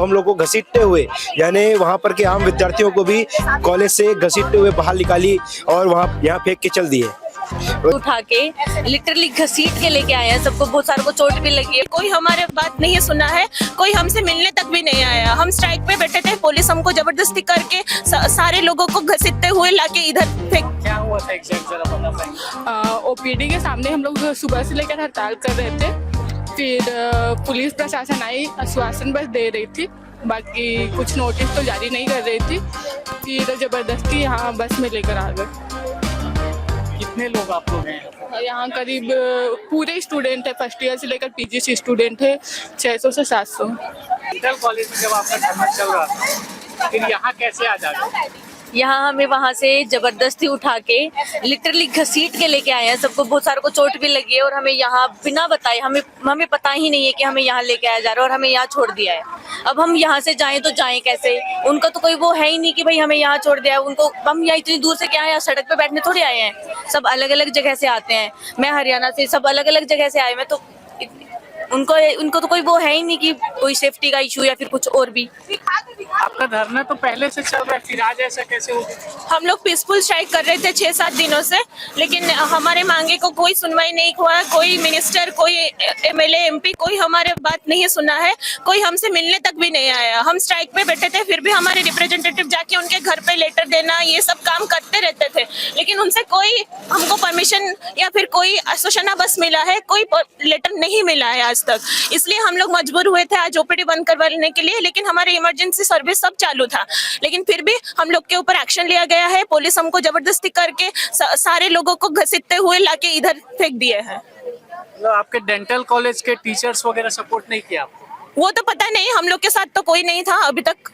हम लोग को घसीटते हुए, यानी वहाँ पर के आम विद्यार्थियों को भी कॉलेज से घसीटते हुए बाहर निकाली और वहाँ यहाँ फेंक के चल दिए। उठा के लिटरली घसीट के लेके आए हैं सबको, बहुत सारों को चोट भी लगी है। कोई हमारे बात नहीं सुना है, कोई हमसे मिलने तक भी नहीं आया। हम स्ट्राइक पे बैठे थे, पुलिस हमको जबरदस्ती करके सारे लोगों को घसीटते हुए लाके इधर फेंक। क्या हुआ था एग्जैक्ट, जरा बता पाएंगे? ओपीडी के सामने हम लोग सुबह से लेकर हड़ताल कर रहे थे। फिर पुलिस प्रशासन आई, आश्वासन बस दे रही थी, बाकी कुछ नोटिस तो जारी नहीं कर रही थी। फिर जबरदस्ती यहाँ बस में लेकर आ गए। कितने लोग आप लोग हैं यहाँ? करीब पूरे स्टूडेंट है, फर्स्ट ईयर से लेकर पीजी स्टूडेंट है, 600 से 700। डेंटल कॉलेज में जब आपका धरना चल रहा था, फिर यहाँ कैसे आ जाते? यहाँ हमें वहाँ से जबरदस्ती उठा के लिटरली घसीट के लेके आए हैं सबको, बहुत सारों को चोट भी लगी है। और हमें यहाँ बिना बताए, हमें पता ही नहीं है कि हमें यहाँ लेके आया जा रहा है, और हमें यहाँ छोड़ दिया है। अब हम यहाँ से जाएं तो जाएं कैसे? उनका तो कोई वो है ही नहीं कि भाई हमें यहाँ छोड़ दिया है। उनको, हम यहाँ इतनी दूर से क्या है, सड़क पे बैठने थोड़े आए हैं, सब अलग अलग जगह से आते हैं। मैं हरियाणा से, सब अलग अलग जगह से आए हैं। तो उनको तो कोई वो है ही नहीं कि कोई सेफ्टी का इशू या फिर कुछ और भी। आपका धरना तो पहले से चल रहा है, फिर आज ऐसा कैसे हो गया? हम लोग पीसफुल स्ट्राइक कर रहे थे 6-7 दिनों से, लेकिन हमारे मांगे को कोई सुनवाई नहीं हुआ। कोई मिनिस्टर, कोई एमएलए, एमपी, कोई हमारे बात नहीं सुना है, कोई हमसे मिलने तक भी नहीं आया। हम स्ट्राइक पे बैठे थे, फिर भी हमारे रिप्रेजेंटेटिव जाके उनके घर पे लेटर देना, ये सब काम करते रहते थे, लेकिन उनसे कोई हमको परमिशन या फिर कोई आश्वासन बस मिला है, कोई लेटर नहीं मिला है आज तक। इसलिए हम लोग मजबूर हुए थे आज ओपीडी बंद करवाने के लिए, लेकिन हमारे इमरजेंसी सर्विस सब चालू था, लेकिन फिर भी हम लोग के ऊपर एक्शन लिया गया है। पुलिस हमको जबरदस्ती करके सारे लोगों को घसीटते हुए लाके इधर फेंक दिए हैं। तो आपके डेंटल कॉलेज के टीचर्स वगैरह सपोर्ट नहीं किया आपको? वो तो पता नहीं, हम लोग के साथ तो कोई नहीं था अभी तक।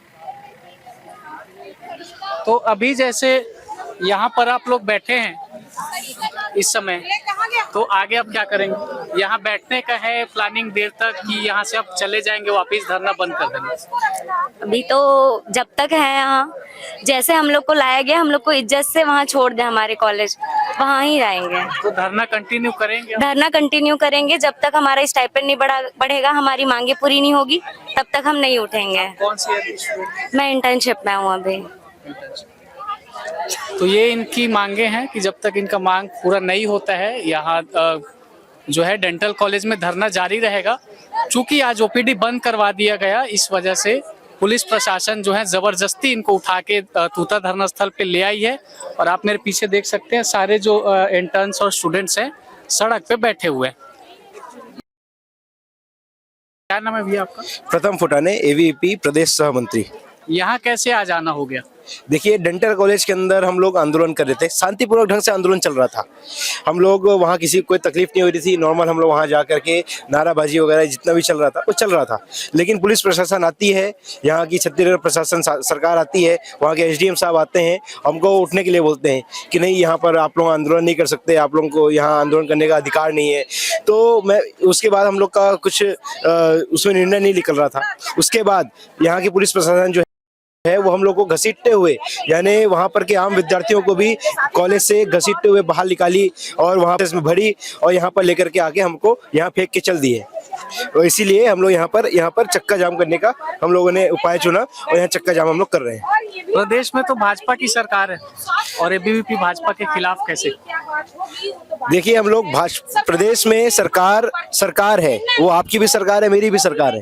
तो अभी जैसे यहाँ पर आप लोग बैठे हैं इस समय, तो आगे आप क्या करेंगे? यहाँ बैठने का है प्लानिंग देर तक, कि यहाँ से आप चले जाएंगे वापस, धरना बंद कर देंगे? अभी तो जब तक है यहाँ, जैसे हम लोग को लाया गया, हम लोग को इज्जत से वहाँ छोड़ दे हमारे कॉलेज, वहाँ ही रहेंगे। तो धरना कंटिन्यू करेंगे? धरना कंटिन्यू करेंगे जब तक हमारा स्टाइपेंड नहीं बढ़ेगा, हमारी मांगे पूरी नहीं होगी, तब तक हम नहीं उठेंगे। कौन सी? मैं इंटर्नशिप में हूँ अभी। तो ये इनकी मांगे हैं कि जब तक इनका मांग पूरा नहीं होता है, यहाँ जो है डेंटल कॉलेज में धरना जारी रहेगा। चूंकि आज ओपीडी बंद करवा दिया गया, इस वजह से पुलिस प्रशासन जो है जबरदस्ती इनको उठा के तूता धरना स्थल पे ले आई है। और आप मेरे पीछे देख सकते हैं, सारे जो इंटर्न्स और स्टूडेंट्स हैं सड़क पे बैठे हुए हैं। क्या नाम है भैया आपका? प्रथम फुटाने, एवीपी प्रदेश सह मंत्री। यहाँ कैसे आ जाना हो गया? देखिए, डेंटल कॉलेज के अंदर हम लोग आंदोलन कर रहे थे, शांतिपूर्वक ढंग से आंदोलन चल रहा था। हम लोग वहाँ, किसी को कोई तकलीफ नहीं हो रही थी, नॉर्मल हम लोग वहाँ जा करके नाराबाजी वगैरह जितना भी चल रहा था वो चल रहा था। लेकिन पुलिस प्रशासन आती है, यहाँ की छत्तीसगढ़ प्रशासन सरकार आती है, वहाँ के एसडीएम साहब आते हैं, हमको उठने के लिए बोलते हैं कि नहीं, यहाँ पर आप लोग आंदोलन नहीं कर सकते, आप लोगों को यहाँ आंदोलन करने का अधिकार नहीं है। तो उसके बाद हम लोग का कुछ उसमें निर्णय नहीं निकल रहा था। उसके बाद यहाँ की पुलिस प्रशासन जो है वो हम लोग को घसीटते हुए, यानी वहाँ पर के आम विद्यार्थियों को भी कॉलेज से घसीटते हुए बाहर निकाली और वहाँ पे इसमें भरी और यहाँ पर लेकर के आके हमको यहाँ फेंक के चल दिए। तो इसीलिए हम लोग यहाँ पर चक्का जाम करने का हम लोगों ने उपाय चुना और यहाँ चक्का जाम हम लोग कर रहे हैं। प्रदेश में तो भाजपा की सरकार है और एबीवीपी भाजपा के खिलाफ कैसे? देखिए, हम लोग प्रदेश में सरकार है, वो आपकी भी सरकार है, मेरी भी सरकार है,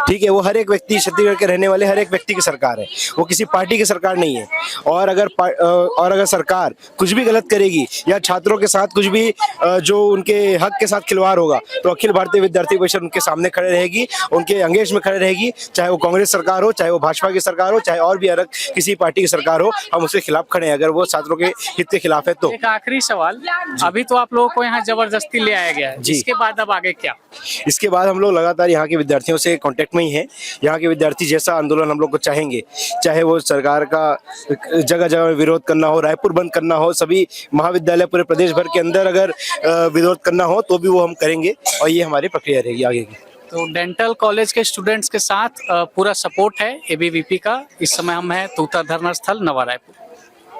ठीक है। वो हर एक व्यक्ति, छत्तीसगढ़ के रहने वाले हर एक व्यक्ति की सरकार है, वो किसी पार्टी की सरकार नहीं है। और अगर सरकार कुछ भी गलत करेगी या छात्रों के साथ कुछ भी जो उनके हक के साथ खिलवाड़ होगा, तो अखिल भारतीय विद्यार्थी परिषद उनके सामने खड़े रहेगी, उनके अंगेज में खड़े रहेगी। चाहे वो कांग्रेस सरकार हो, चाहे वो भाजपा की सरकार हो, चाहे और भी अलग किसी पार्टी की सरकार हो, हम उसके खिलाफ खड़े हैं अगर वो छात्रों के हित के खिलाफ है तो। एक आखिरी सवाल, अभी तो आप लोगों को यहाँ जबरदस्ती ले आया गया है, इसके बाद अब आगे क्या? इसके बाद हम लोग लगातार यहाँ के विद्यार्थियों से कांटेक्ट में ही हैं। यहाँ के विद्यार्थी जैसा आंदोलन हम लोग को चाहेंगे, चाहे वो सरकार का जगह जगह विरोध करना हो, रायपुर बंद करना हो, सभी महाविद्यालय पूरे प्रदेश भर के अंदर अगर विरोध करना हो तो भी वो हम करेंगे और ये हमारी प्रक्रिया रहेगी आगे की। तो डेंटल कॉलेज के स्टूडेंट्स के साथ पूरा सपोर्ट है एबीवीपी का। इस समय हम हैं तूता धरना स्थल नवा रायपुर।